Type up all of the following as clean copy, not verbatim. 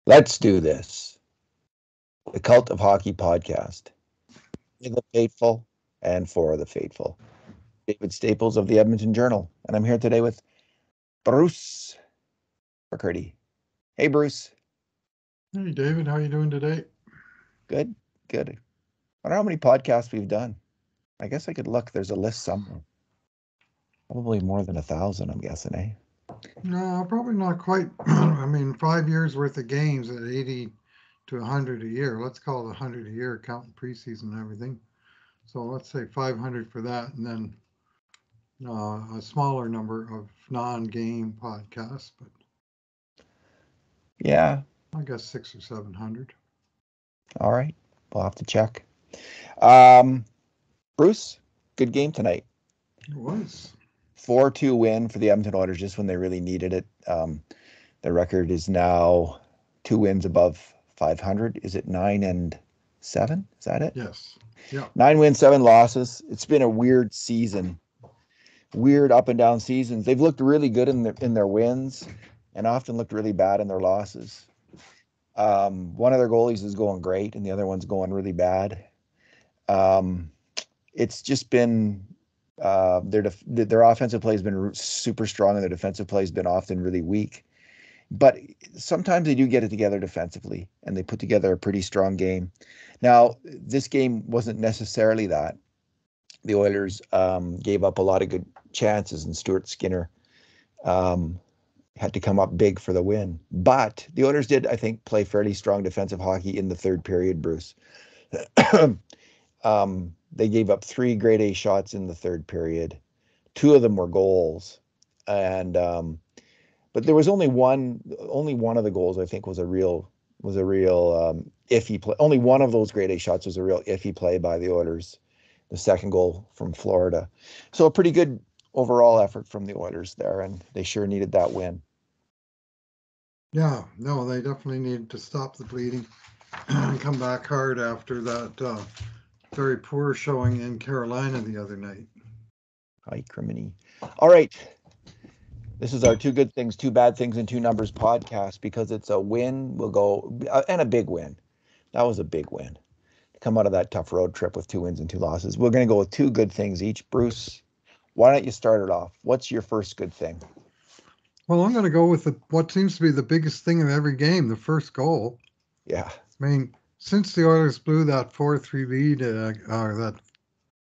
Let's do this. The Cult of Hockey podcast. For the faithful and for the faithful. David Staples of the Edmonton Journal. And I'm here today with Bruce McCurdy. Hey, Bruce. Hey David, how are you doing today? Good, good. I wonder how many podcasts we've done. I guess I could look. There's a list somewhere. Probably more than 1,000, I'm guessing, eh? No, probably not quite. I mean, 5 years worth of games at 80 to 100 a year. Let's call it 100 a year, counting preseason and everything. So let's say 500 for that, and then a smaller number of non-game podcasts, but Yeah. I guess 600 or 700. All right. We'll have to check. Um, Bruce, good game tonight. It was. 4-2 win for the Edmonton Oilers just when they really needed it. The record is now 2 wins above 500. Is it 9-7? Is that it? Yes. Yeah. 9 wins, 7 losses. It's been a weird season, weird up and down seasons. They've looked really good in their wins, and often looked really bad in their losses. One of their goalies is going great, and the other one's going really bad. Um, it's just been their offensive play has been super strong, and their defensive play has been often really weak. But sometimes they do get it together defensively, and they put together a pretty strong game. Now, this game wasn't necessarily that. The Oilers gave up a lot of good chances, and Stuart Skinner um, had to come up big for the win. But the Oilers did, I think, play fairly strong defensive hockey in the third period, Bruce. They gave up 3 grade A shots in the third period. 2 of them were goals, and but there was only one. Only one of the goals, I think, was a real iffy play. Only one of those grade A shots was a real iffy play by the Oilers. The second goal from Florida, so a pretty good overall effort from the Oilers there, and they sure needed that win. Yeah. No, they definitely needed to stop the bleeding and come back hard after that very poor showing in Carolina the other night. Hi, criminy. All right, this is our two good things, two bad things, and two numbers podcast because it's a win. We'll go and a big win. That was a big win. Come out of that tough road trip with 2 wins and 2 losses. We're going to go with two good things each. Bruce, why don't you start it off? What's your first good thing? Well, I'm going to go with what seems to be the biggest thing in every game, the first goal. Yeah. I mean, since the Oilers blew that 4-3 lead, or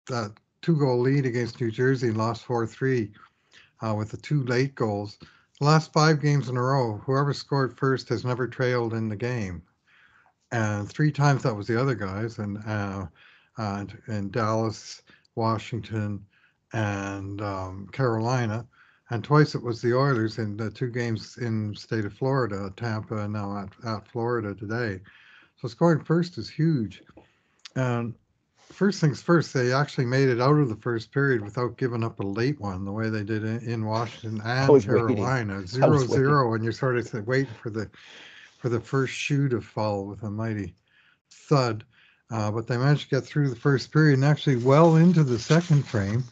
that two-goal lead against New Jersey and lost 4-3 with the two late goals, the last 5 games in a row, whoever scored first has never trailed in the game. And 3 times that was the other guys, and Dallas, Washington, and Carolina, and twice it was the Oilers in the 2 games in the state of Florida, Tampa, and now at Florida today. So scoring first is huge. And first things first, they actually made it out of the first period without giving up a late one, the way they did in Washington I and was waiting. Carolina, I zero was waiting. zero, and you're sort of waiting for the first shoe to fall with a mighty thud. But they managed to get through the first period and actually well into the second frame,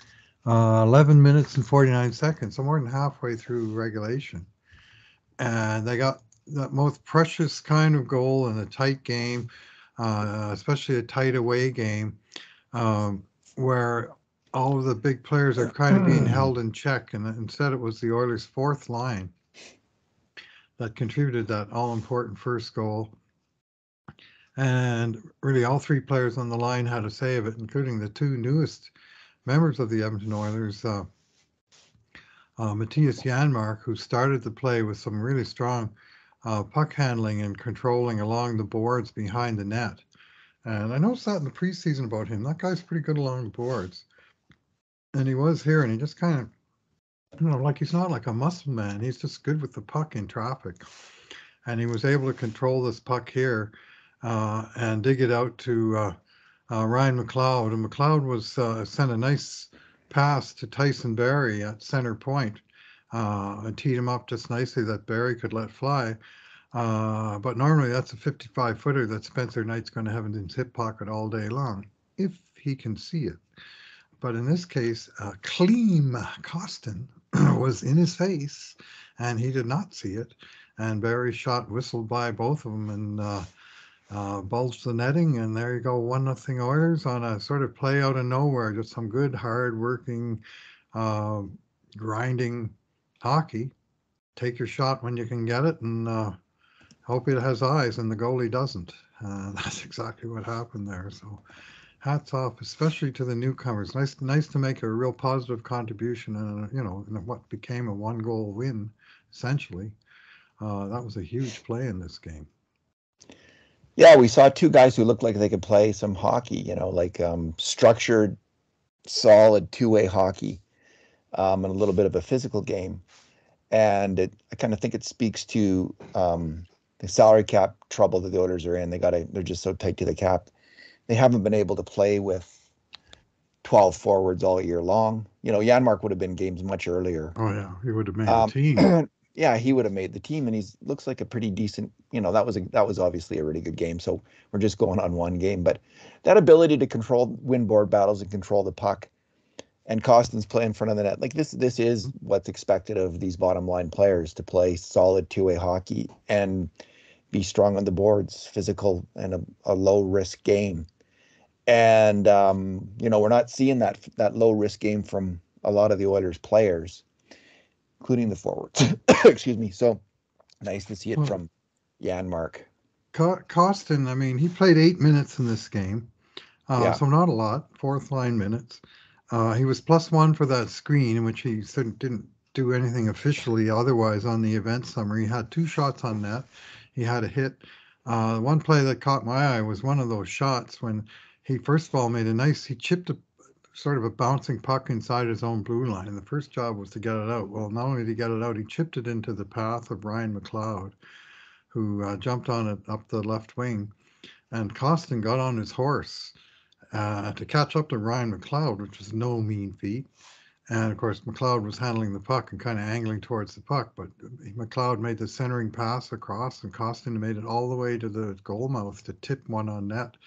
11 minutes and 49 seconds, so more than halfway through regulation. And they got the most precious kind of goal in a tight game, especially a tight away game, um, where all of the big players are kind of being held in check. And instead, it was the Oilers' fourth line that contributed that all important first goal. And really, all 3 players on the line had a say of it, including the 2 newest members of the Edmonton Oilers, Matthias Janmark, who started the play with some really strong puck handling and controlling along the boards behind the net. And I noticed that in the preseason about him. That guy's pretty good along the boards. And he was here, and he just kind of, like he's not like a muscle man. He's just good with the puck in traffic. And he was able to control this puck here and dig it out to Ryan McLeod. And McLeod was sent a nice pass to Tyson Barrie at center point and teed him up just nicely that Barrie could let fly. But normally that's a 55-footer that Spencer Knight's going to have in his hip pocket all day long, if he can see it. But in this case, Cleem Costin was in his face, and he did not see it. and Barrie's shot whistled by both of them and bulged the netting, and there you go, 1-0 Oilers on a sort of play out of nowhere. Just some good, hard-working, uh, grinding hockey. Take your shot when you can get it, and hope it has eyes, and the goalie doesn't. That's exactly what happened there. So hats off, especially to the newcomers. Nice to make a real positive contribution in what became a 1-goal win, essentially. That was a huge play in this game. Yeah, we saw two guys who looked like they could play some hockey, like structured, solid two-way hockey, and a little bit of a physical game. And I kind of think it speaks to the salary cap trouble that the Oilers are in. They're just so tight to the cap. They haven't been able to play with 12 forwards all year long. Janmark would have been games much earlier. Oh yeah, he would have made the team. Yeah, he would have made the team, and looks like a pretty decent. That was obviously a really good game. So we're just going on one game, but that ability to win board battles and control the puck, and Costin's play in front of the net, like this is what's expected of these bottom line players, to play solid two-way hockey and be strong on the boards, physical, and a low risk game. And we're not seeing that low risk game from a lot of the Oilers players, including the forwards. Excuse me. So nice to see it from Janmark. Costin, I mean, he played 8 minutes in this game, Yeah. so not a lot, fourth line minutes. He was +1 for that screen, in which he didn't do anything officially otherwise on the event summary. He had 2 shots on net. He had a hit. One play that caught my eye was one of those shots when he first of all he chipped sort of a bouncing puck inside his own blue line. And the first job was to get it out. Well, not only did he get it out, he chipped it into the path of Ryan McLeod, who jumped on it up the left wing. And Costin got on his horse to catch up to Ryan McLeod, which was no mean feat. And of course, McLeod was handling the puck and kind of angling towards the puck, but McLeod made the centering pass across, and Costin made it all the way to the goal mouth to tip one on net.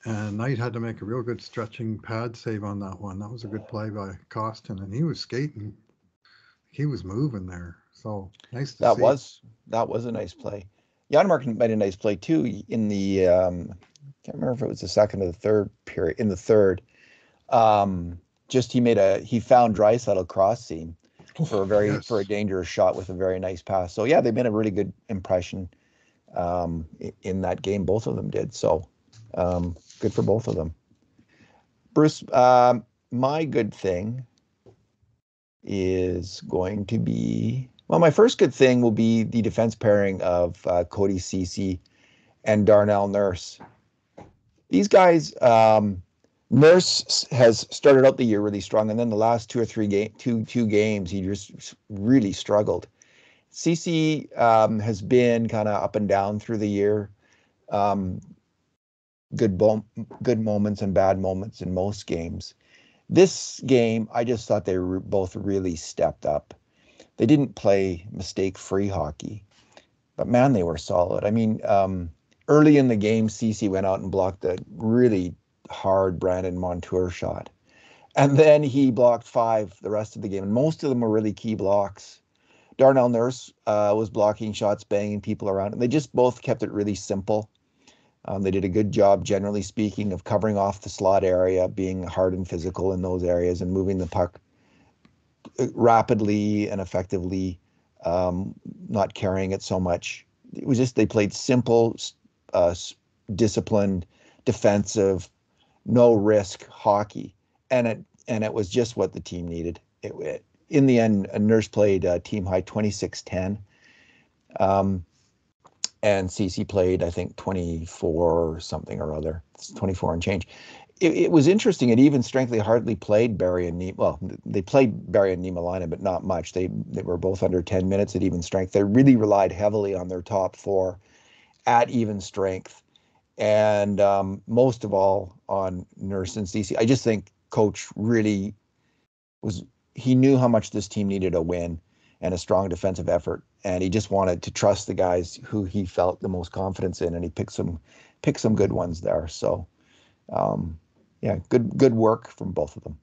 And Knight had to make a real good stretching pad save on that one. That was a good play by Costin, and he was skating. He was moving there. So nice to see. That was a nice play. Janmark made a nice play too in the can't remember if it was the second or the third period. In the third, he found Draisaitl cross seam for a dangerous shot with a very nice pass. So yeah, they made a really good impression in that game. Both of them did. So good for both of them. Bruce, my good thing is going to be, well, my first good thing will be the defense pairing of Cody Ceci and Darnell Nurse. These guys, Nurse has started out the year really strong, and then the last two games, he just really struggled. Ceci has been kind of up and down through the year. Good moments and bad moments in most games. This game, I just thought they both really stepped up. They didn't play mistake-free hockey, but man, they were solid. I mean, early in the game, Ceci went out and blocked a really hard Brandon Montour shot. And then he blocked 5 the rest of the game, and most of them were really key blocks. Darnell Nurse was blocking shots, banging people around, and they just both kept it really simple. They did a good job, generally speaking, of covering off the slot area, being hard and physical in those areas, and moving the puck rapidly and effectively, not carrying it so much. It was just, they played simple, disciplined, defensive, no risk hockey, and it was just what the team needed. In the end, Nurse played team high 26-10. And Ceci played, I think, 24 something or other. It's 24 and change. It was interesting. At even strength, they hardly played Barrie and Niemelainen. Well, they played Barrie and Niemelainen, but not much. They were both under 10 minutes at even strength. They really relied heavily on their top 4 at even strength, and most of all on Nurse and Ceci. I just think Coach really he knew how much this team needed a win and a strong defensive effort, and he just wanted to trust the guys who he felt the most confidence in, and he picked some good ones there. So, yeah, good work from both of them.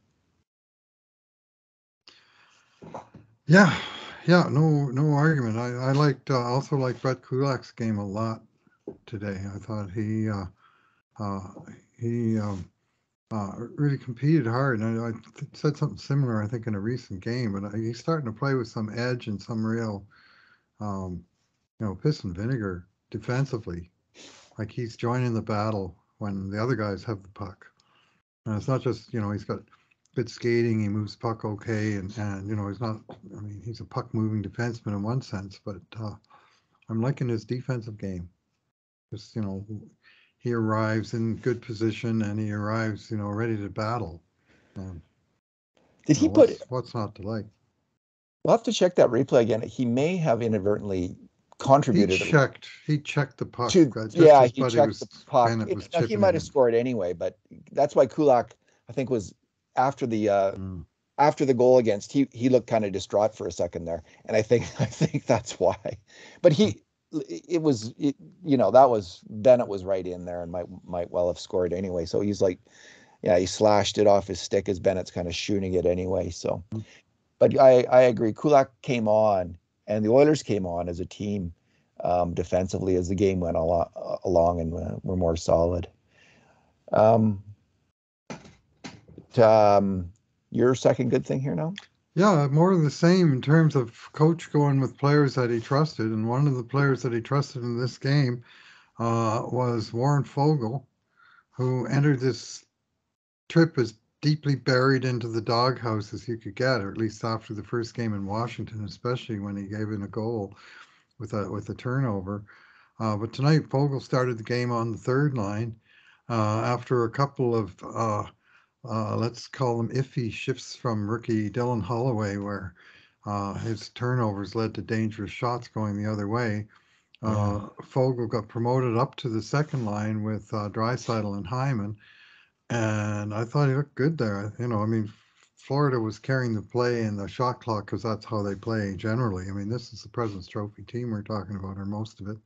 Yeah, Yeah, no argument. I liked also liked Brett Kulak's game a lot today. I thought uh, he really competed hard. And I said something similar, I think, in a recent game. But he's starting to play with some edge and some real, um, piss and vinegar defensively. Like he's joining the battle when the other guys have the puck. And it's not just, he's got good skating, he moves puck okay, and he's not, I mean, he's a puck moving defenseman in one sense, but I'm liking his defensive game. Just, he arrives in good position and he arrives, ready to battle. And, Did he put? what's not to like? We'll have to check that replay again. He may have inadvertently contributed He checked the puck to. just Yeah, as he Buddy checked the was puck. Bennett was Now he chipping might it have in. scored anyway, but that's why Kulak, I think, was after the Mm. after the goal against. He looked kind of distraught for a second there, and I think that's why. But that was Bennett was right in there and might well have scored anyway. So he's like, yeah, he slashed it off his stick as Bennett's kind of shooting it anyway. So, but I agree. Kulak came on, and the Oilers came on as a team defensively as the game went along and were more solid. Um, your second good thing here now? Yeah, more of the same in terms of coach going with players that he trusted. And one of the players that he trusted in this game was Warren Fogle, who entered this trip as deeply buried into the doghouse as you could get, or at least after the first game in Washington, especially when he gave in a goal with a turnover. But tonight, Fogle started the game on the third line after a couple of let's call them iffy shifts from rookie Dylan Holloway, where his turnovers led to dangerous shots going the other way. Yeah. Fogle got promoted up to the second line with Draisaitl and Hyman, and I thought he looked good there. I mean, Florida was carrying the play in the shot clock because that's how they play generally. I mean, this is the President's Trophy team we're talking about, or most of it,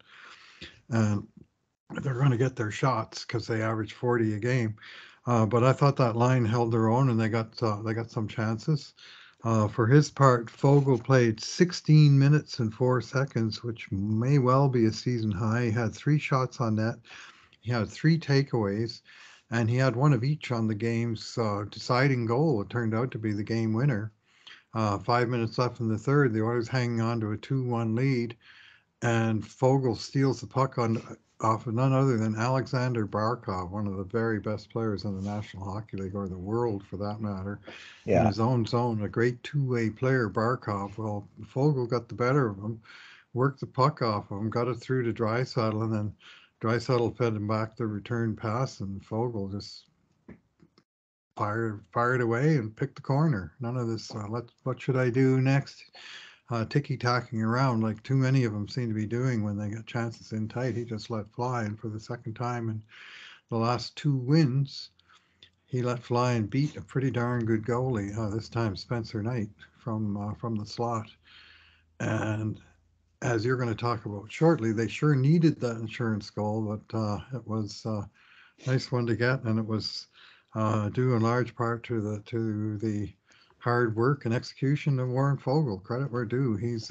and they're going to get their shots because they average 40 a game. But I thought that line held their own, and they got some chances. For his part, Fogle played 16 minutes and 4 seconds, which may well be a season high. He had 3 shots on net. He had 3 takeaways, and he had one of each on the game's deciding goal. It turned out to be the game winner. 5 minutes left in the third. The Oilers hanging on to a 2-1 lead, and Fogle steals the puck off of none other than Alexander Barkov, one of the very best players in the National Hockey League, or the world for that matter, in Yeah. his own zone. A great two-way player, Barkov. Well, Fogle got the better of him, worked the puck off of him, got it through to Draisaitl, and then Draisaitl fed him back the return pass, and Fogle just fired away and picked the corner. None of this, what should I do next? Ticky-tacking around like too many of them seem to be doing when they get chances in tight. He just let fly, and for the second time in the last 2 wins, he let fly and beat a pretty darn good goalie. This time, Spencer Knight from the slot. And as you're going to talk about shortly, they sure needed that insurance goal, but it was a nice one to get, and it was due in large part to the hard work and execution of Warren Fogle. Credit where due. He's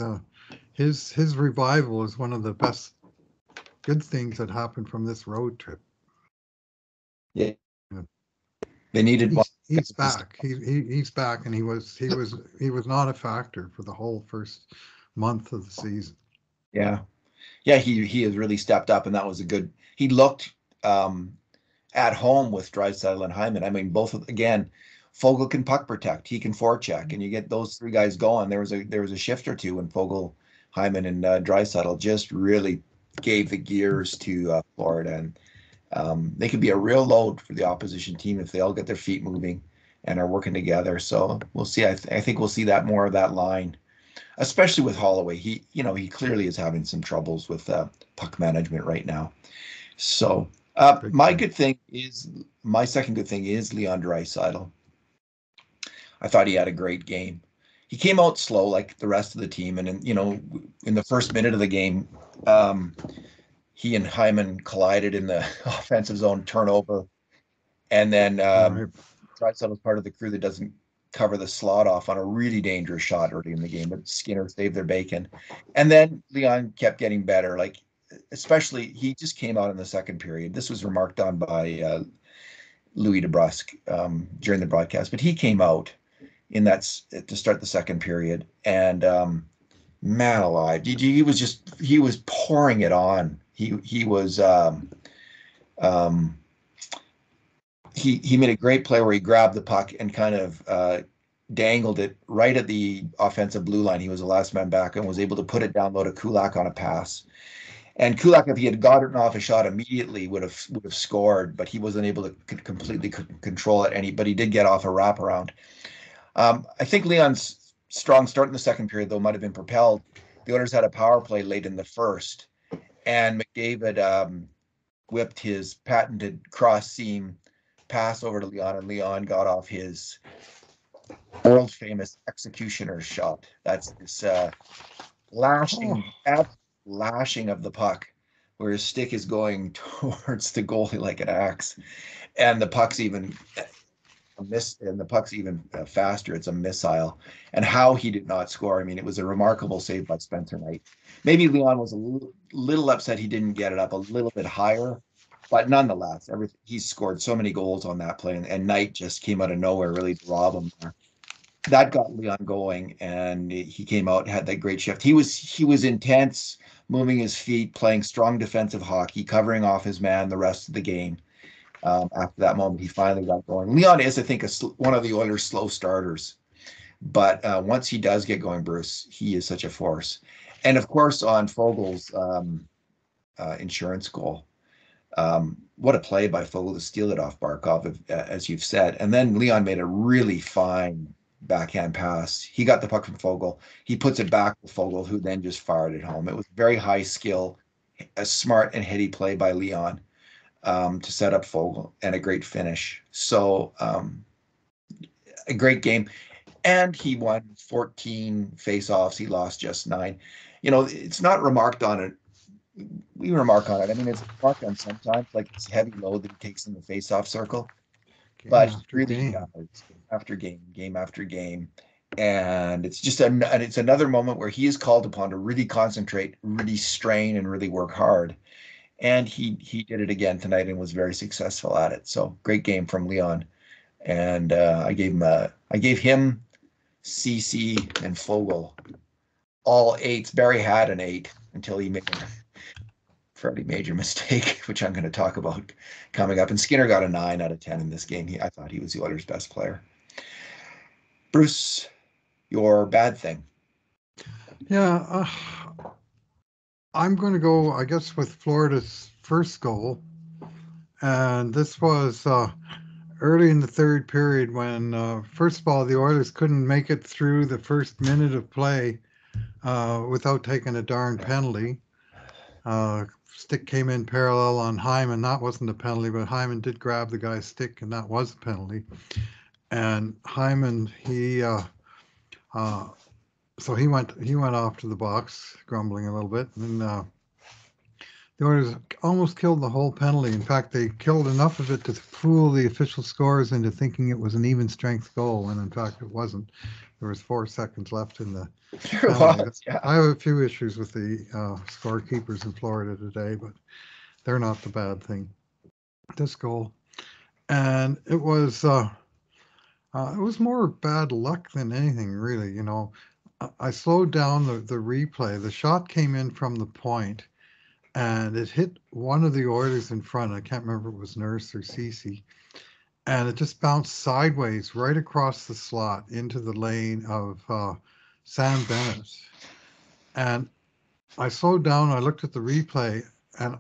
his revival is one of the best good things that happened from this road trip. Yeah. Yeah. They needed one. He's back. He's back, and he was not a factor for the whole first month of the season. Yeah. Yeah, he has really stepped up, and that was a good. He looked at home with Draisaitl and Hyman. I mean, again, Fogle can puck protect, he can forecheck, and you get those three guys going. There was a shift or two when Fogle, Hyman, and Draisaitl just really gave the gears to Florida, and they could be a real load for the opposition team if they all get their feet moving and are working together. So we'll see. I think we'll see that more of that line, especially with Holloway. He clearly is having some troubles with puck management right now. So my second good thing is Leon Draisaitl. I thought he had a great game. He came out slow like the rest of the team, and in the first minute of the game, he and Hyman collided in the offensive zone turnover, and then All right. Draisaitl was part of the crew that doesn't cover the slot off on a really dangerous shot early in the game, but Skinner saved their bacon. And then Leon kept getting better. Like, especially, he just came out in the second period. This was remarked on by Louis DeBrusque during the broadcast, but he came out in that to start the second period, and man alive, he was pouring it on. Um, he made a great play where he grabbed the puck and kind of dangled it right at the offensive blue line. He was the last man back and was able to put it down low to Kulak on a pass. And Kulak, if he had gotten off a shot immediately, would have scored, but he wasn't able to completely control it. But he did get off a wraparound. I think Leon's strong start in the second period, though, might have been propelled. The Oilers had a power play late in the first, and McDavid whipped his patented cross seam pass over to Leon, and Leon got off his world famous executioner shot. That's this lashing of the puck, where his stick is going towards the goalie like an axe, and the puck's even faster. It's a missile, and how he did not score. I mean, it was a remarkable save by Spencer Knight. Maybe Leon was a little upset he didn't get it up a little bit higher, but nonetheless, he scored so many goals on that play, and Knight just came out of nowhere really to rob him. That got Leon going, and he came out, had that great shift. He was intense, moving his feet, playing strong defensive hockey, covering off his man the rest of the game. After that moment, he finally got going. Leon is, I think, one of the Oilers' slow starters, but once he does get going, Bruce, he is such a force. And of course, on Fogel's insurance goal, what a play by Fogel to steal it off Barkov, as you've said. And then Leon made a really fine backhand pass. He got the puck from Fogel. He puts it back to Fogel, who then just fired it home. It was very high skill, a smart and heady play by Leon to set up Fogel, and a great finish. So a great game. And he won 14 face-offs. He lost just 9. It's not remarked on it. We remark on it. I mean, it's remarked on sometimes, like it's heavy load that he takes in the face-off circle. But really, game after game. And it's just it's another moment where he is called upon to really concentrate, really strain, and really work hard. And he did it again tonight and was very successful at it. So great game from Leon. And I gave him CC and Fogel all 8s. Barrie had an 8 until he made a fairly major mistake, which I'm going to talk about coming up. And Skinner got a 9 out of 10 in this game. I thought he was the Oilers' best player. Bruce, your bad thing. Yeah, I'm going to go, I guess, with Florida's first goal. And this was early in the third period when, first of all, the Oilers couldn't make it through the first minute of play without taking a darn penalty. Stick came in parallel on Hyman. That wasn't a penalty, but Hyman did grab the guy's stick, and that was a penalty. And Hyman, so he went off to the box, grumbling a little bit, and the Oilers almost killed the whole penalty. In fact, they killed enough of it to fool the official scores into thinking it was an even strength goal, and in fact, it wasn't. There was 4 seconds left in the penalty. Yeah. I have a few issues with the scorekeepers in Florida today, but they're not the bad thing. This goal, and it was more bad luck than anything, really. I slowed down the replay. The shot came in from the point, and it hit one of the Oilers in front. I can't remember if it was Nurse or Cece. And it just bounced sideways right across the slot into the lane of Sam Bennett. And I slowed down. I looked at the replay, and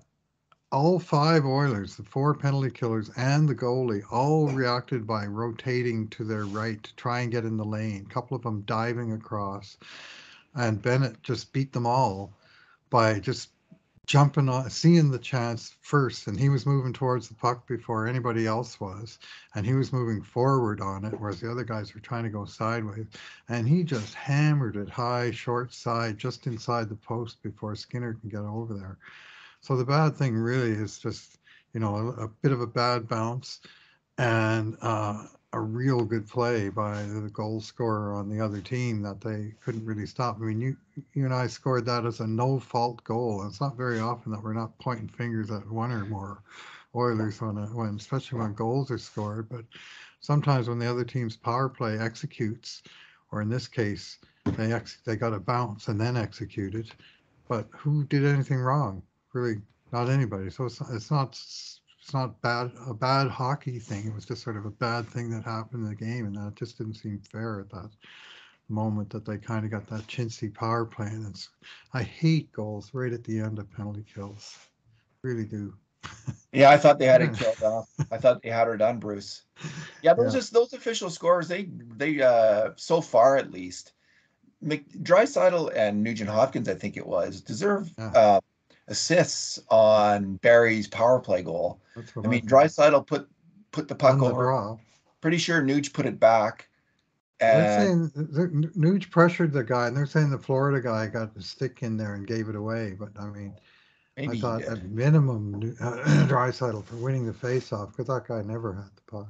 all 5 Oilers, the 4 penalty killers and the goalie, all reacted by rotating to their right to try and get in the lane. A couple of them diving across. And Bennett just beat them all by just jumping on, seeing the chance first, and he was moving towards the puck before anybody else was, and he was moving forward on it, whereas the other guys were trying to go sideways, and he just hammered it high, short side, just inside the post before Skinner can get over there. So the bad thing really is just, a bit of a bad bounce, and a real good play by the goal scorer on the other team that they couldn't really stop. I mean, you and I scored that as a no fault goal. It's not very often that we're not pointing fingers at one or more Oilers when especially when goals are scored. But sometimes when the other team's power play executes, or in this case, they got a bounce and then executed. But who did anything wrong? Really, not anybody. So it's not a bad hockey thing. It was just sort of a bad thing that happened in the game, and that just didn't seem fair at that moment that they kind of got that chintzy power play. And I hate goals right at the end of penalty kills. Really do. Yeah, I thought they had it killed off. I thought they had her done, Bruce. Yeah, Yeah. those official scores, they so far at least, Draisaitl and Nugent Hopkins, I think it was, deserve Yeah. assists on Barrie's power play goal. That's I what I mean, thought. Draisaitl put the puck Won the over. draw. Pretty sure Nuge put it back, Well, they're and saying Nuge pressured the guy, and they're saying the Florida guy got the stick in there and gave it away. But I mean, I maybe he thought did. at minimum Draisaitl for winning the face-off because that guy never had the puck.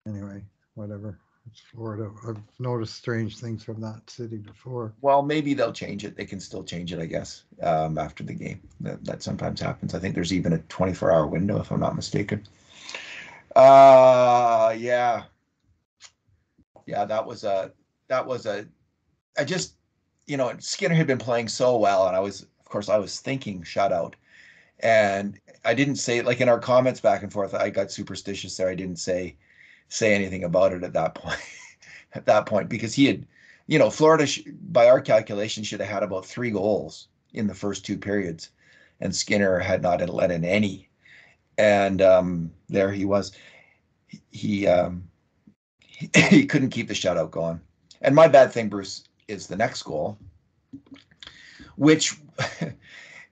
Anyway, whatever. It's Florida. I've noticed strange things from that city before. Well, maybe they'll change it. They can still change it, I guess, after the game. That sometimes happens. I think there's even a 24-hour window, if I'm not mistaken. Yeah, yeah, that was a. I just, Skinner had been playing so well, and of course, I was thinking shutout, and I didn't say, like, in our comments back and forth. I got superstitious there. I didn't say anything about it at that point. At that point, because he had, Florida, by our calculation, should have had about 3 goals in the first 2 periods, and Skinner had not let in any. And there he was. He, he couldn't keep the shutout going. And my bad thing, Bruce, is the next goal, which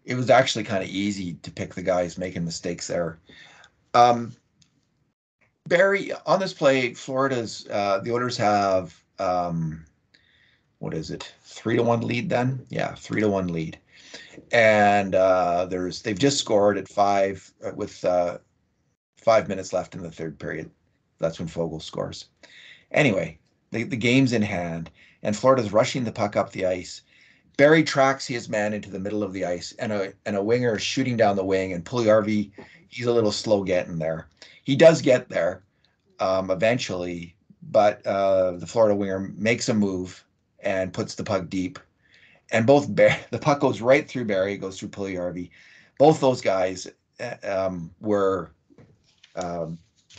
it was actually kind of easy to pick the guys making mistakes there. Barrie, on this play, the Oilers have what is it, 3-1 lead then? Yeah, 3-1 lead. And they've just scored at 5 with 5 minutes left in the third period. That's when Fogle scores. Anyway, the game's in hand, and Florida's rushing the puck up the ice. Barrie tracks his man into the middle of the ice, and a winger is shooting down the wing, and Puljujärvi, he's a little slow getting there. He does get there eventually, but the Florida winger makes a move and puts the puck deep, and the puck goes right through Barrie, goes through Puljujärvi. Both those guys were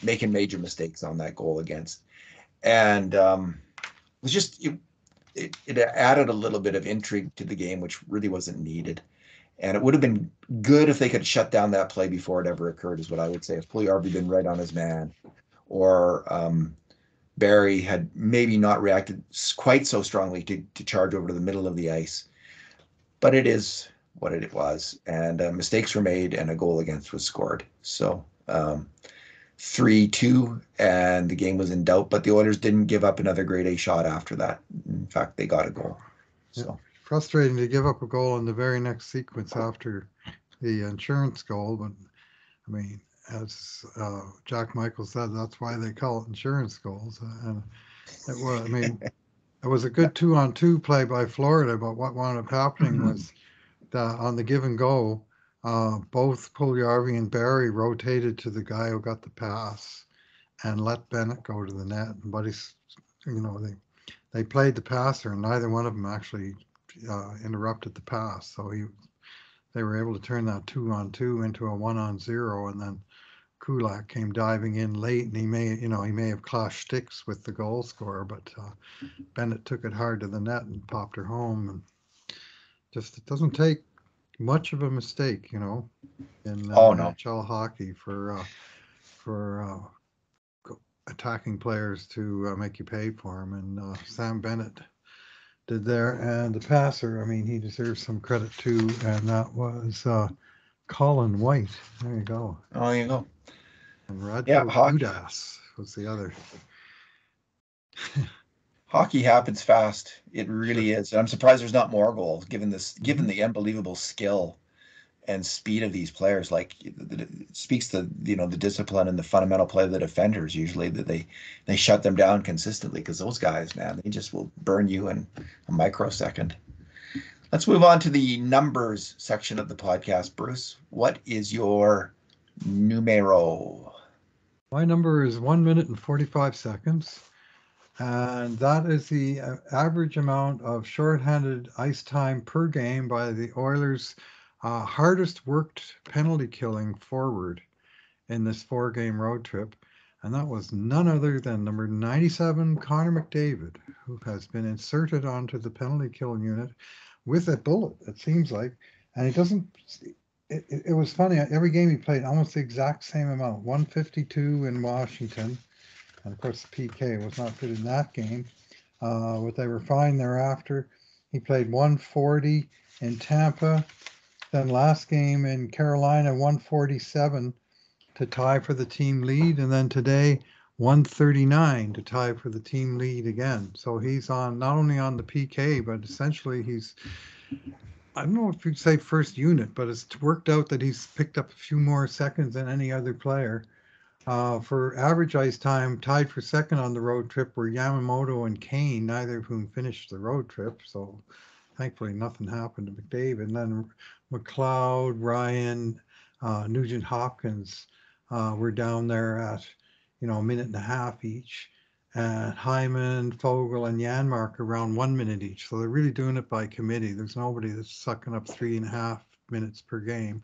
making major mistakes on that goal against, and it was just it added a little bit of intrigue to the game, which really wasn't needed. And it would have been good if they could shut down that play before it ever occurred, is what I would say. If Puljujärvi been right on his man, or Barrie had maybe not reacted quite so strongly to charge over to the middle of the ice. But it is what it was, and mistakes were made, and a goal against was scored. So 3-2, and the game was in doubt. But the Oilers didn't give up another grade A shot after that. In fact, they got a goal. Yeah. So Frustrating to give up a goal in the very next sequence after the insurance goal, but I mean, as Jack Michael said, that's why they call it insurance goals. And it was, I mean, it was a good 2-on-2 play by Florida, but what wound up happening was that on the give and go, both Puljujärvi and Barrie rotated to the guy who got the pass and let Bennett go to the net. And Buddy's, they played the passer, and neither one of them actually interrupted the pass. So they were able to turn that 2-on-2 into a 1-on-0, and then Kulak came diving in late, and he may have clashed sticks with the goal scorer, but Bennett took it hard to the net and popped her home. And just it doesn't take much of a mistake, in oh no. NHL hockey for attacking players to make you pay for them. And Sam Bennett did there, and the passer, I mean, he deserves some credit too, and that was Colin White. There you go. Oh, there you go. And Yeah, Radko hockey. Gudas was the other. Hockey happens fast. It Sure. really is. And I'm surprised there's not more goals, given Mm-hmm. the unbelievable skill and speed of these players. Like it speaks to the discipline and the fundamental play of the defenders. Usually that they shut them down consistently, because those guys, man, they just will burn you in a microsecond. Let's move on to the numbers section of the podcast. Bruce, what is your numero? My number is 1 minute and 45 seconds. And that is the average amount of shorthanded ice time per game by the Oilers' hardest worked penalty killing forward in this 4-game road trip. And that was none other than number 97, Connor McDavid, who has been inserted onto the penalty kill unit with a bullet, it seems like. And he doesn't, it was funny. Every game he played, almost the exact same amount, 152 in Washington. And of course, the PK was not good in that game, but they were fine thereafter. He played 140 in Tampa. Then last game in Carolina, 147 to tie for the team lead. And then today, 139 to tie for the team lead again. So he's on not only on the PK, but essentially he's, I don't know if you'd say first unit, but it's worked out that he's picked up a few more seconds than any other player. For average ice time, tied for second on the road trip were Yamamoto and Kane, neither of whom finished the road trip. So thankfully nothing happened to McDavid. And then McLeod, Ryan, Nugent Hopkins were down there at, a minute and a half each. And Hyman, Fogle, and Janmark around 1 minute each. So they're really doing it by committee. There's nobody that's sucking up 3.5 minutes per game.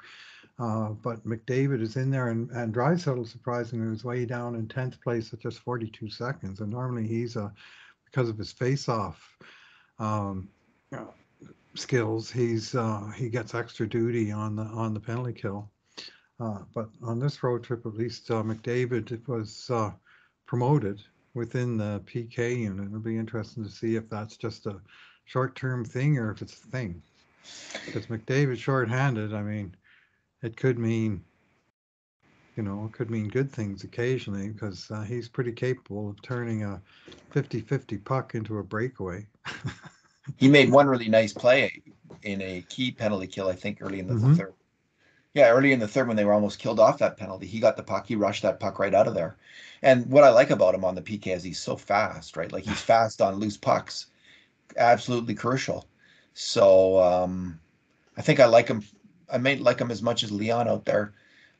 But McDavid is in there, and Draisaitl, surprisingly, was way down in 10th place at just 42 seconds. And normally he's, because of his face-off skills, he gets extra duty on the penalty kill. But on this road trip, at least McDavid was promoted within the PK unit. It'll be interesting to see if that's just a short-term thing or if it's a thing. Because McDavid short-handed, I mean, it could mean, good things occasionally, because he's pretty capable of turning a 50-50 puck into a breakaway. He made one really nice play in a key penalty kill, I think, early in the third. Yeah, early in the third when they were almost killed off that penalty. He got the puck. He rushed that puck right out of there. And what I like about him on the PK is he's so fast, right? Like he's fast on loose pucks. Absolutely crucial. So I think I like him. I may like him as much as Leon out there.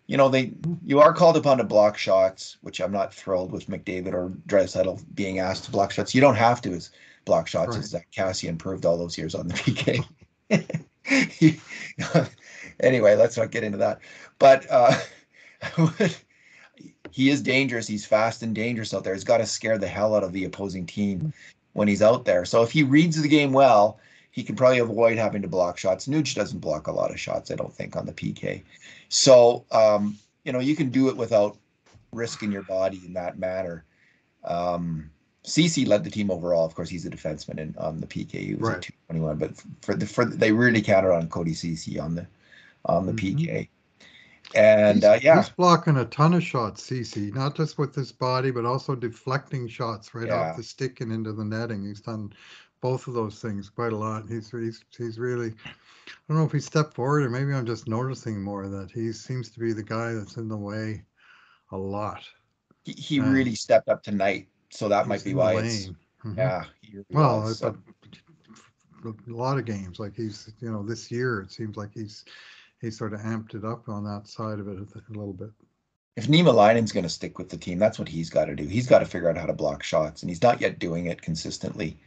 You are called upon to block shots, which I'm not thrilled with McDavid or Draisaitl being asked to block shots. You don't have to as block shots, as Zach Cassian proved all those years on the PK. Anyway, let's not get into that. But he is dangerous. He's fast and dangerous out there. He's got to scare the hell out of the opposing team when he's out there. So if he reads the game well, he can probably avoid having to block shots. Nuge doesn't block a lot of shots, I don't think, on the PK. So, you can do it without risking your body in that manner. Ceci led the team overall. Of course, he's a defenseman, and on the PK he was at 221. But for they really counted on Cody Ceci on the PK. And he's blocking a ton of shots, Ceci, not just with his body, but also deflecting shots right off the stick and into the netting. He's done both of those things quite a lot. He's really, I don't know if he stepped forward, or maybe I'm just noticing more that he seems to be the guy that's in the way a lot. He really stepped up tonight, so that might be why it's he really but a lot of games, like he's this year it seems like he's sort of amped it up on that side of it a little bit. If Nima Linen's going to stick with the team, that's what he's got to do. He's got to figure out how to block shots, and he's not yet doing it consistently.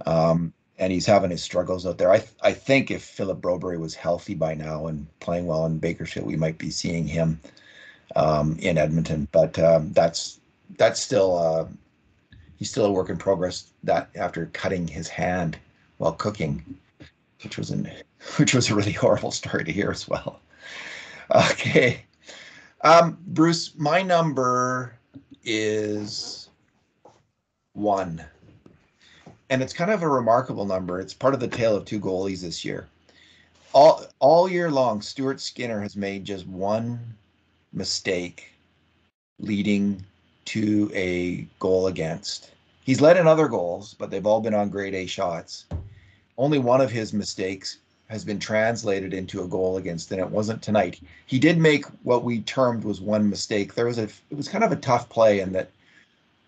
And he's having his struggles out there. I think if Philip Broberry was healthy by now and playing well in Bakersfield, we might be seeing him in Edmonton. But that's still he's still a work in progress. That after cutting his hand while cooking, which was a really horrible story to hear as well. Okay, Bruce, my number is 1. And it's kind of a remarkable number. It's part of the tale of two goalies this year. All year long, Stuart Skinner has made just one mistake leading to a goal against. He's let in other goals, but they've all been on grade A shots. Only one of his mistakes has been translated into a goal against, and it wasn't tonight. He did make what we termed was one mistake. It was kind of a tough play in that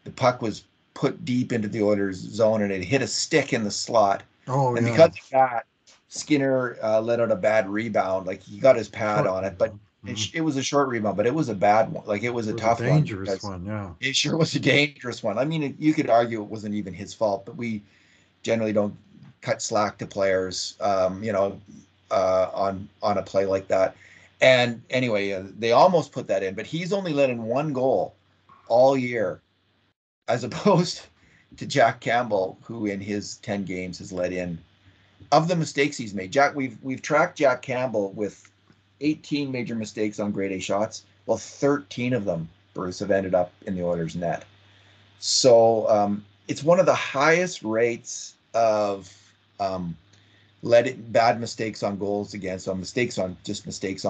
the puck was put deep into the Oilers zone and it hit a stick in the slot. Oh, And yeah. because of that, Skinner let out a bad rebound. Like he got his pad Short on it, but rebound. Mhm. it was a short rebound, but it was a bad one. Like it was It a was a tough one dangerous because one, yeah. it sure was a dangerous one. I mean, you could argue it wasn't even his fault, but we generally don't cut slack to players, on a play like that. And anyway, they almost put that in, but he's only let in one goal all year, as opposed to Jack Campbell, who in his 10 games has let in of the mistakes he's made. We've tracked Jack Campbell with 18 major mistakes on grade A shots. Well, 13 of them, Bruce, have ended up in the Oilers' net. So it's one of the highest rates of bad mistakes on goals against, on mistakes on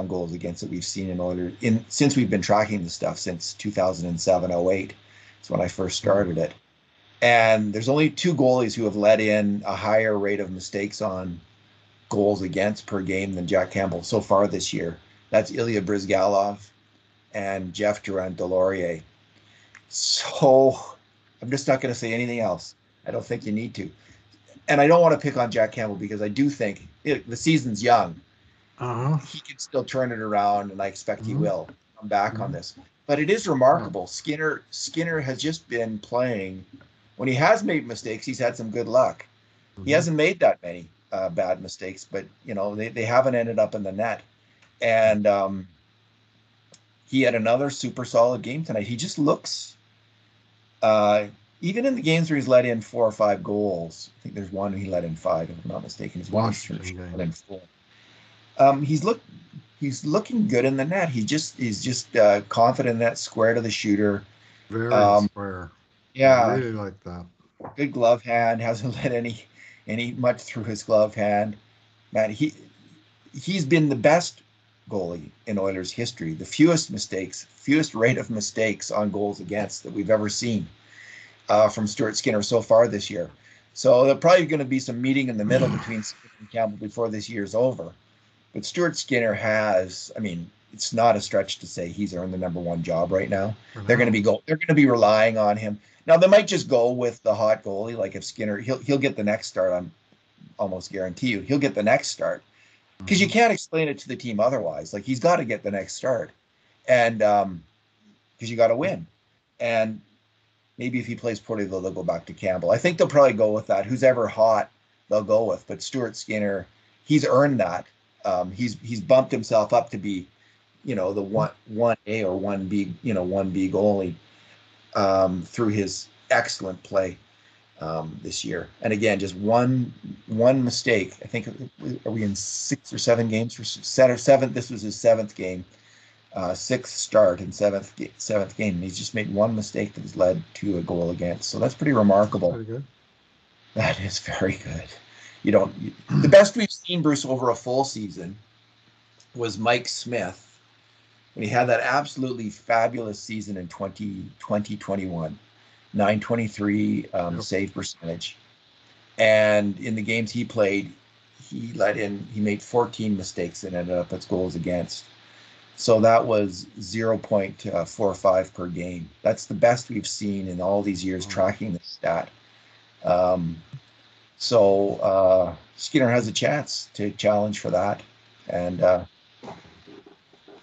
goals against that we've seen in Oilers since we've been tracking this stuff since 2007-08. It's when I first started it. And there's only two goalies who have let in a higher rate of mistakes on goals against per game than Jack Campbell so far this year. That's Ilya Bryzgalov and Jeff Durant-Delaurier. So I'm just not going to say anything else. I don't think you need to. And I don't want to pick on Jack Campbell because I do think the season's young. Uh-huh. He can still turn it around, and I expect he will come back on this. But it is Yeah. remarkable. Skinner has just been playing. When he has made mistakes, he's had some good luck. He hasn't made that many bad mistakes, but they haven't ended up in the net. And he had another super solid game tonight. He just looks, even in the games where he's let in 4 or 5 goals. I think there's one he let in 5, if I'm not mistaken. His Washington game. let in 4. He's looking good in the net. He's just confident in that, square to the shooter. Very square. Yeah, I really like that. good glove hand. Hasn't let any much through his glove hand. Man, he's been the best goalie in Oilers history. The fewest rate of mistakes on goals against that we've ever seen from Stuart Skinner so far this year. So there's probably going to be some meeting in the middle between Skinner and Campbell before this year's over. But Stuart Skinner has, I mean, it's not a stretch to say he's earned the number one job right now. They're going to be relying on him. Now they might just go with the hot goalie, like if Skinner, he'll get the next start. I'm almost guarantee you he'll get the next start, because you can't explain it to the team otherwise. Like he's got to get the next start, and because you got to win. And maybe if he plays poorly, they'll go back to Campbell. I think they'll probably go with that. Who's ever hot, they'll go with. But Stuart Skinner, he's earned that. He's bumped himself up to be, the one A or 1B, 1B goalie through his excellent play this year. And again, just one mistake. I think, are we in 6 or 7 games for seventh? This was his 7th game, 6th start in 7th game. And he's just made one mistake that has led to a goal against. So that's pretty remarkable. Pretty good. That is very good. The best we've seen, Bruce, over a full season was Mike Smith when he had that absolutely fabulous season in 2021, 923 save percentage. And in the games he played, he made 14 mistakes and ended up as goals against. So that was 0.45 per game. That's the best we've seen in all these years tracking this stat. So Skinner has a chance to challenge for that. And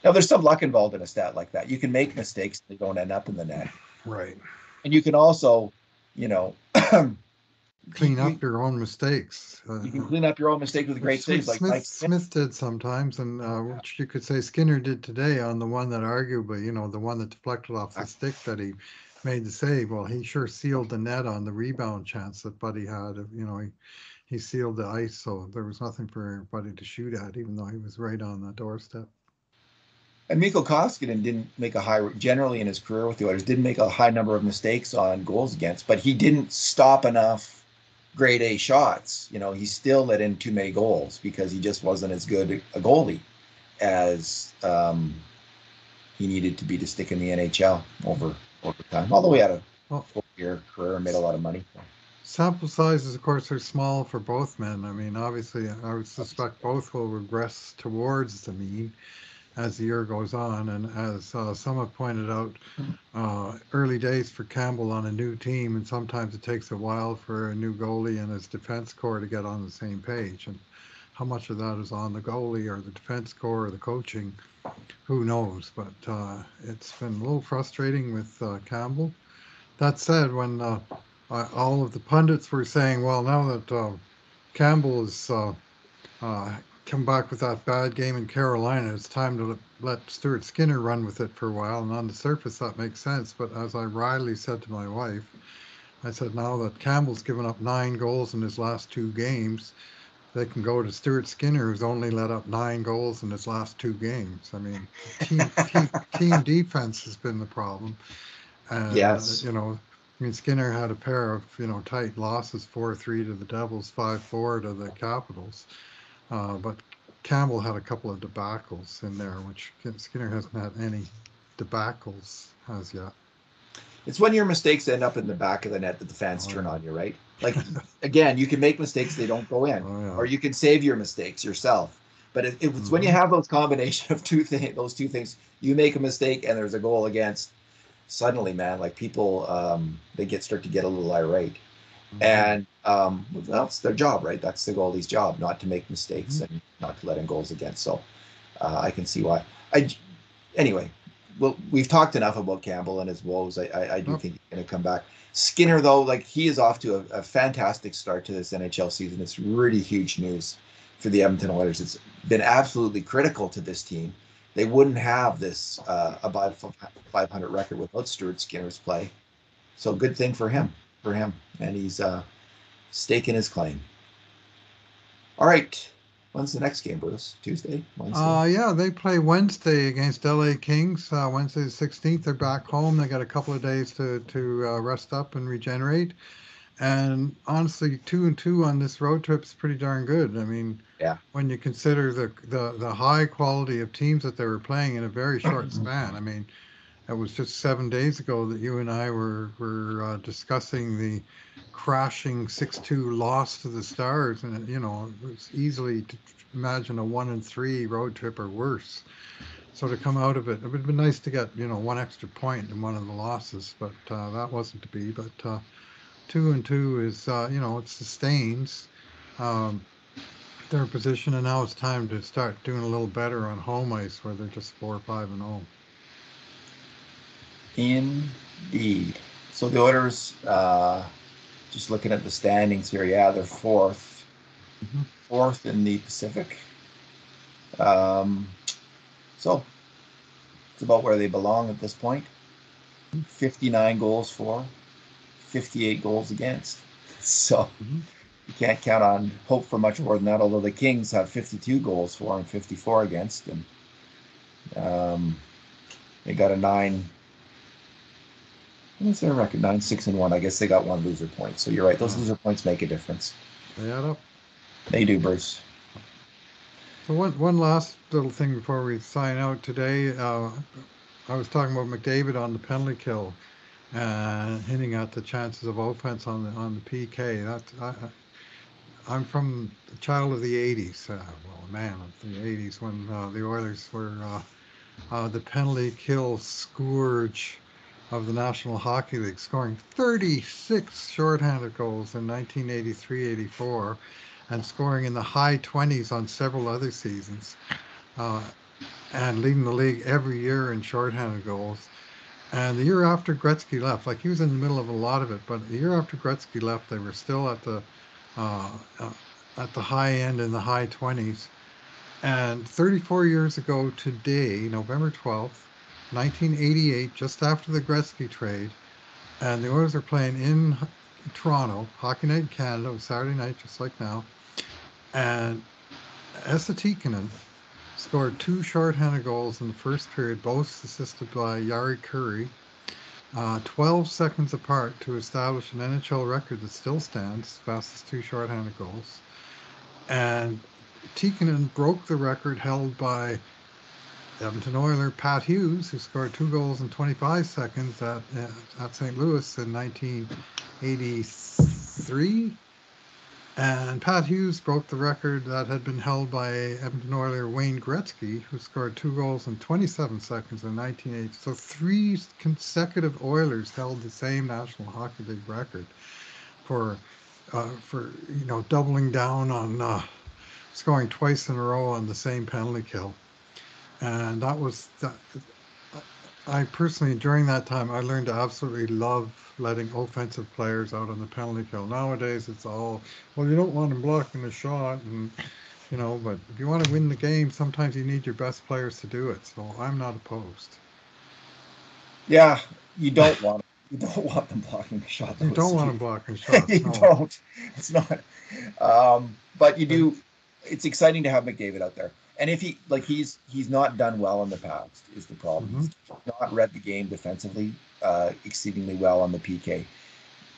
now there's some luck involved in a stat like that. You can make mistakes that don't end up in the net. Right. And you can also, clean up your own mistakes. You can clean up your own mistakes with great saves, like Mike Smith did sometimes, and which you could say Skinner did today on the one that arguably, the one that deflected off the stick that he made the save. Well, he sure sealed the net on the rebound chance that Buddy had. He sealed the ice, so there was nothing for Buddy to shoot at, even though he was right on the doorstep. And Mikko Koskinen didn't make generally in his career with the Oilers, didn't make a high number of mistakes on goals against, but he didn't stop enough grade A shots. He still let in too many goals because he just wasn't as good a goalie as he needed to be to stick in the NHL over time. Although he had a 4-year career and made a lot of money. Sample sizes, of course, are small for both men. I mean, obviously, I would suspect both will regress towards the mean as the year goes on. And as some have pointed out, early days for Campbell on a new team, and sometimes it takes a while for a new goalie and his defense core to get on the same page. And how much of that is on the goalie or the defense core or the coaching, who knows? But it's been a little frustrating with Campbell. That said, when all of the pundits were saying, well, now that Campbell has come back with that bad game in Carolina, it's time to let Stuart Skinner run with it for a while. And on the surface, that makes sense. But as I wryly said to my wife, I said, now that Campbell's given up 9 goals in his last 2 games, they can go to Stuart Skinner, who's only let up 9 goals in his last 2 games. I mean, team defense has been the problem. And, Yes. I mean, Skinner had a pair of, tight losses, 4-3 to the Devils, 5-4 to the Capitals. But Campbell had a couple of debacles in there, which Skinner hasn't had any debacles as yet. It's when your mistakes end up in the back of the net that the fans Oh, turn yeah. on you, right? Like, again, you can make mistakes, they don't go in, Oh, or yeah. you can save your mistakes yourself. But it's when you Hmm. have those combination of those two things, you make a mistake and there's a goal against. Suddenly, man, like people, they start to get a little irate, Hmm. and well, it's their job, right? That's the goalie's job, not to make mistakes Hmm. and not to let in goals against. So I can see why. I Anyway, well, we've talked enough about Campbell and his woes. I do Yep. think he's going to come back. Skinner, though, like he is off to a fantastic start to this NHL season. It's really huge news for the Edmonton Oilers. It's been absolutely critical to this team. They wouldn't have this above 500 record without Stuart Skinner's play. So good thing for him, and he's staking his claim. All right, when's the next game, Bruce? Tuesday, Wednesday? Yeah, they play Wednesday against LA Kings. Wednesday the 16th, they're back home. They got a couple of days to rest up and regenerate. And honestly, 2-2 on this road trip is pretty darn good. I mean, Yeah. when you consider the high quality of teams that they were playing in a very short span. I mean, it was just 7 days ago that you and I were discussing the crashing 6-2 loss to the Stars, and it was easily to imagine a 1-3 road trip or worse. So to come out of it, it would have been nice to get one extra point in one of the losses, but that wasn't to be. But 2-2 is it sustains um, their position, and now it's time to start doing a little better on home ice where they're just 4-5-0. Indeed. So the Oilers, just looking at the standings here, yeah, they're Mm-hmm. fourth in the Pacific. Um, so it's about where they belong at this point. 59 goals for, 58 goals against. So Mm-hmm. you can't count on hope for much more than that. Although the Kings have 52 goals for and 54 against, and um, they got a nine. What's their record? 9-6-1. I guess they got one loser point. So you're right; those Uh, loser points make a difference. they add up. They do, Bruce. So one last little thing before we sign out today. I was talking about McDavid on the penalty kill and hinting at the chances of offense on the PK. I'm from a child of the '80s. Well, a man of the '80s when the Oilers were the penalty kill scourge of the National Hockey League, scoring 36 shorthanded goals in 1983-84 and scoring in the high 20s on several other seasons, uh, and leading the league every year in shorthanded goals. And the year after Gretzky left, like he was in the middle of a lot of it, but the year after Gretzky left, they were still uh, uh, at the high end in the high 20s. And 34 years ago today, November 12th, 1988, just after the Gretzky trade, and the Oilers are playing in Toronto, Hockey Night in Canada, it was Saturday night, just like now, and Esa Tikkanen scored 2 shorthanded goals in the first period, both assisted by Yari Curry, 12 seconds apart to establish an NHL record that still stands, fastest 2 shorthanded goals. And Tikkanen broke the record held by Edmonton Oiler Pat Hughes, who scored 2 goals in 25 seconds at St. Louis in 1986 3. And Pat Hughes broke the record that had been held by Edmonton Oiler Wayne Gretzky, who scored 2 goals in 27 seconds in 1980. So 3 consecutive Oilers held the same National Hockey League record for doubling down on scoring twice in a row on the same penalty kill. And that was that. I personally, during that time, I learned to absolutely love letting offensive players out on the penalty kill. Nowadays, it's all, well, you don't want them blocking the shot, and but if you want to win the game, sometimes you need your best players to do it. So I'm not opposed. Yeah, you don't want them blocking the shot You though. don't want them blocking shots, You no. don't. It's not. But you do. It's exciting to have McDavid out there. And if he's not done well in the past is the problem. Mm-hmm. He's not read the game defensively exceedingly well on the PK.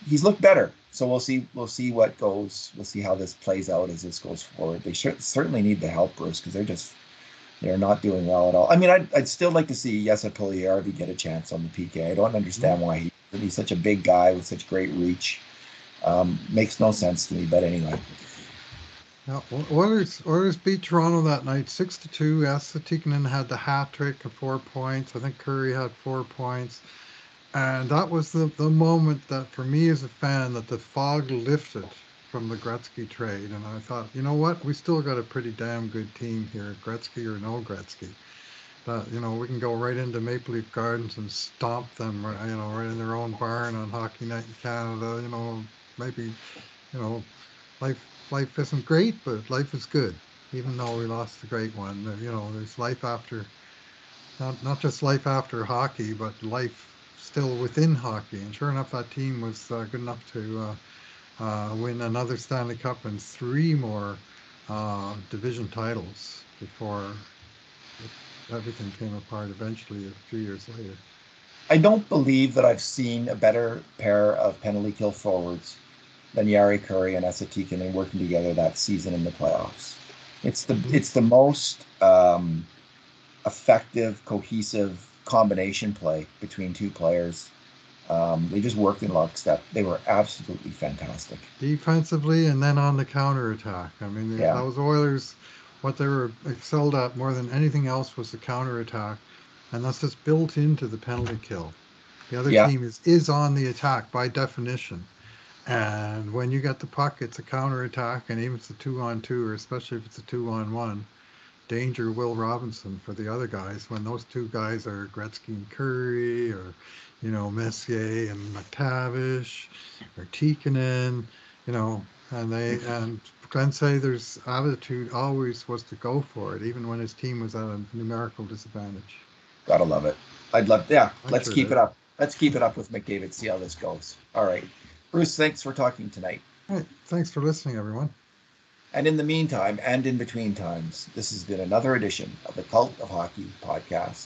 He's looked better. So we'll see. We'll see what goes. We'll see how this plays out as this goes forward. They certainly need the help, Bruce, because they're not doing well at all. I mean, I'd still like to see Jesse Puljujärvi get a chance on the PK. I don't understand why he's such a big guy with such great reach. Makes no sense to me, but anyway. Yeah, Oilers beat Toronto that night 6-2. Esa Tikkanen had the hat trick of 4 points. I think Curry had 4 points. And that was the moment that, for me as a fan, that the fog lifted from the Gretzky trade. And I thought, you know what? We still got a pretty damn good team here, Gretzky or no Gretzky. That, we can go right into Maple Leaf Gardens and stomp them, right in their own barn on Hockey Night in Canada. Maybe, you know, life isn't great, but life is good. Even though we lost the great one, there's life after, not just life after hockey, but life still within hockey. And sure enough, that team was good enough to win another Stanley Cup and 3 more division titles before everything came apart eventually a few years later. I don't believe that I've seen a better pair of penalty kill forwards than Jari Kurri and Esa Tikkanen working together that season in the playoffs. It's the Mm-hmm. it's the most effective, cohesive combination play between two players. They just worked in lockstep. They were absolutely fantastic. Defensively and then on the counterattack. I mean, Yeah, those Oilers, what they were excelled at more than anything else was the counterattack, and that's just built into the penalty kill. The other yeah, team is on the attack by definition. And when you get the puck, it's a counterattack, and even if it's a 2-on-2, or especially if it's a 2-on-1, danger Will Robinson for the other guys. When those two guys are Gretzky and Curry, or Messier and McTavish, or Tikkanen, and Glenn Sather's attitude always was to go for it, even when his team was at a numerical disadvantage. gotta love it. I'd love, yeah. I Let's sure keep did. it up. Let's keep it up with McDavid. See how this goes. All right, Bruce. Thanks for talking tonight. All right, thanks for listening, everyone. And in the meantime, and in between times, this has been another edition of the Cult of Hockey podcast.